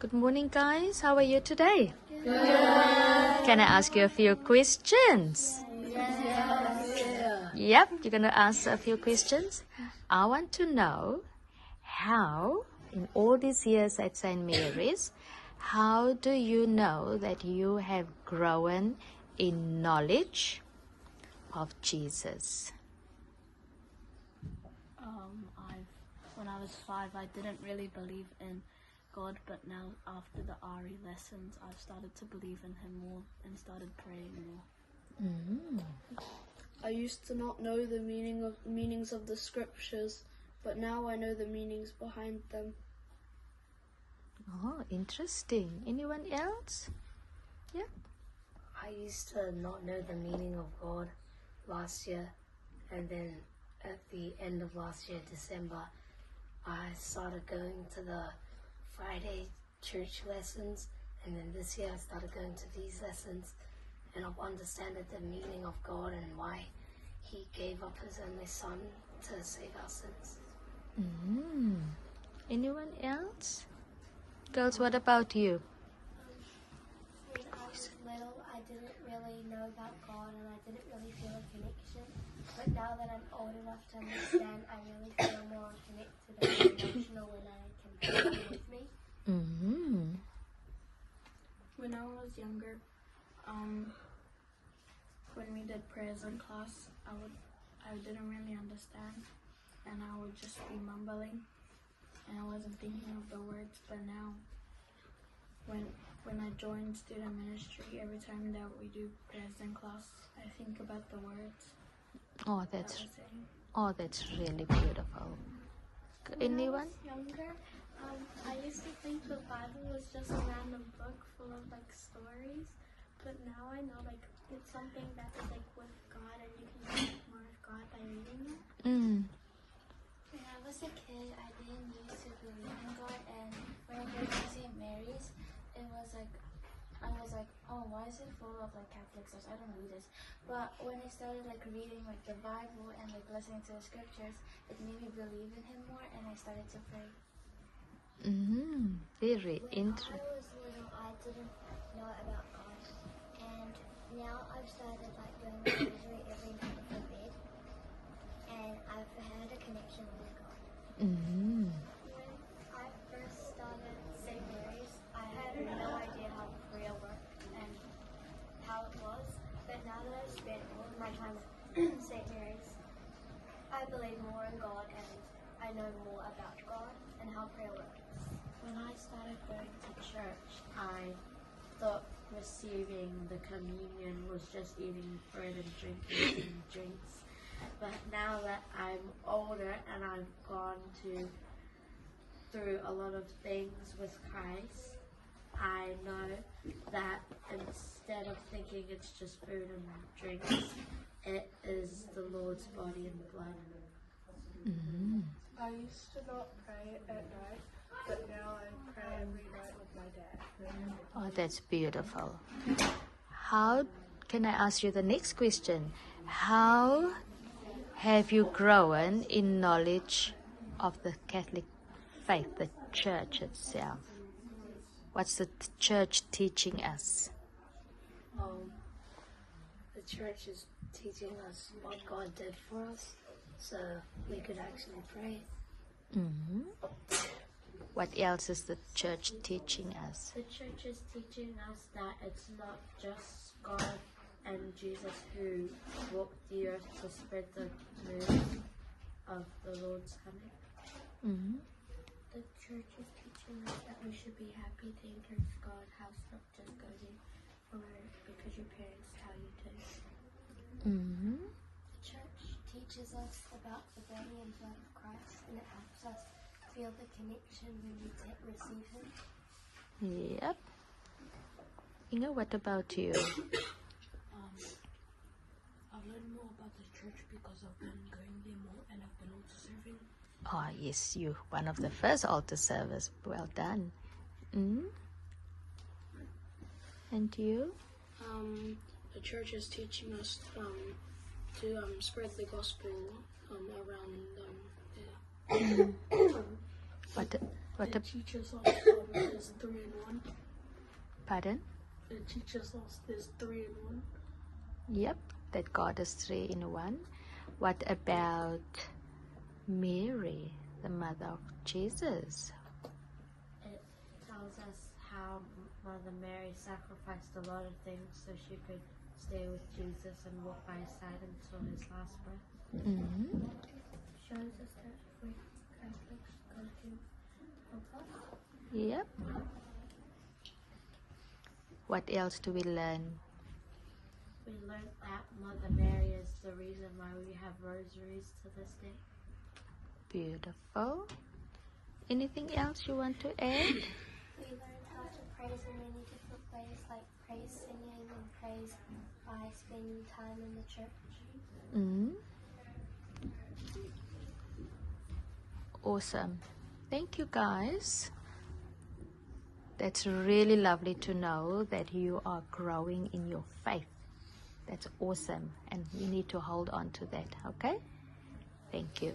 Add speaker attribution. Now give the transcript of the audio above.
Speaker 1: Good morning, guys. How are you today? Good. Can I ask you a few questions?
Speaker 2: Yeah.
Speaker 1: Yep, you're going to ask a few questions. I want to know how, in all these years at St. Mary's, how do you know that you have grown in knowledge of Jesus?
Speaker 2: When I was 5, I didn't really believe in God, but now after the RE lessons, I've started to believe in Him more and started praying more.
Speaker 3: I used to not know the meanings of the scriptures, but now I know the meanings behind them.
Speaker 1: Oh, interesting. Anyone else? Yeah.
Speaker 4: I used to not know the meaning of God last year, and then at the end of last year, December, I started going to the Friday church lessons, and then this year I started going to these lessons, and I've understood the meaning of God and why He gave up His only Son to save our sins.
Speaker 1: Anyone else? Girls, what about you?
Speaker 5: When I was little, I didn't really know about God and I didn't really feel a connection. But now that I'm old enough to understand, I really feel more connected and emotional when I can have Him with me.
Speaker 2: When I was younger, when we did prayers in class, I didn't really understand, and I would just be mumbling, and I wasn't thinking of the words. But now, when I joined student ministry, every time that we do prayers in class, I think about the words.
Speaker 1: Oh, that's really beautiful. Anyone?
Speaker 5: When I was younger, I used to think the Bible was just a random book full of like stories, but now I know like it's something that's like with God and you can get more of God by reading it. When I was a kid, I didn't used to believe in God, and when I went to St. Mary's, it was like, I was like, oh, why is it full of like Catholic stuff? I don't read this. But when I started like reading like the Bible and like listening to the scriptures, it made me believe in Him more, and I started to pray.
Speaker 1: Very
Speaker 5: When
Speaker 1: interesting.
Speaker 5: I was little, I didn't know about God, and now I've started like going to rosary every night before bed, and I've had a connection with God. When I first started St. Mary's, I had no idea how prayer worked and how it was, but now that I've spent all of my time at St. Mary's, I believe more in God and I know more about God and how prayer works.
Speaker 6: When I started going to church, I thought receiving the communion was just eating bread and drinking drinks. But now that I'm older and I've gone through a lot of things with Christ, I know that instead of thinking it's just food and drinks, it is the Lord's body and blood.
Speaker 3: I used to not pray at night, but now I pray every night with my dad.
Speaker 1: Oh, that's beautiful. How can I ask you the next question? How have you grown in knowledge of the Catholic faith, the church itself? What's the church teaching us?
Speaker 4: The church is teaching us what God did for us, so we could actually pray.
Speaker 1: What else is the church teaching us?
Speaker 6: The church is teaching us that it's not just God and Jesus who walked the earth to spread the news of the Lord's coming.
Speaker 5: The church is teaching us that we should be happy to encourage God, house not just going for because your parents tell you to. The church teaches us about the body and blood of Christ, and it helps us feel the connection when we receive Him.
Speaker 1: Yep. Inga, what about you?
Speaker 2: I've learned more about the church because I've been going there more and I've been also serving.
Speaker 1: Oh, yes, you one of the first altar servers. Well done. And you?
Speaker 3: The church is teaching us to spread the gospel around.
Speaker 1: What
Speaker 3: It teaches us there's 3 in 1.
Speaker 1: pardon?
Speaker 3: It teaches us there's 3 in 1.
Speaker 1: Yep, that God is 3 in 1. What about Mary, the mother of Jesus?
Speaker 6: It tells us how Mother Mary sacrificed a lot of things so she could stay with Jesus and walk by his side until his last breath.
Speaker 1: Mm-hmm.
Speaker 5: Shows us that we Catholics go to help us.
Speaker 1: Yep. What else do we learn?
Speaker 6: We learned that Mother Mary is the reason why we have rosaries to this day.
Speaker 1: Beautiful. Anything else you want to add?
Speaker 5: We learned how to praise in many different ways, like praise singing and praise by spending time in the church.
Speaker 1: Mm. Awesome. Thank you, guys. That's really lovely to know that you are growing in your faith. That's awesome. And you need to hold on to that, okay? Thank you.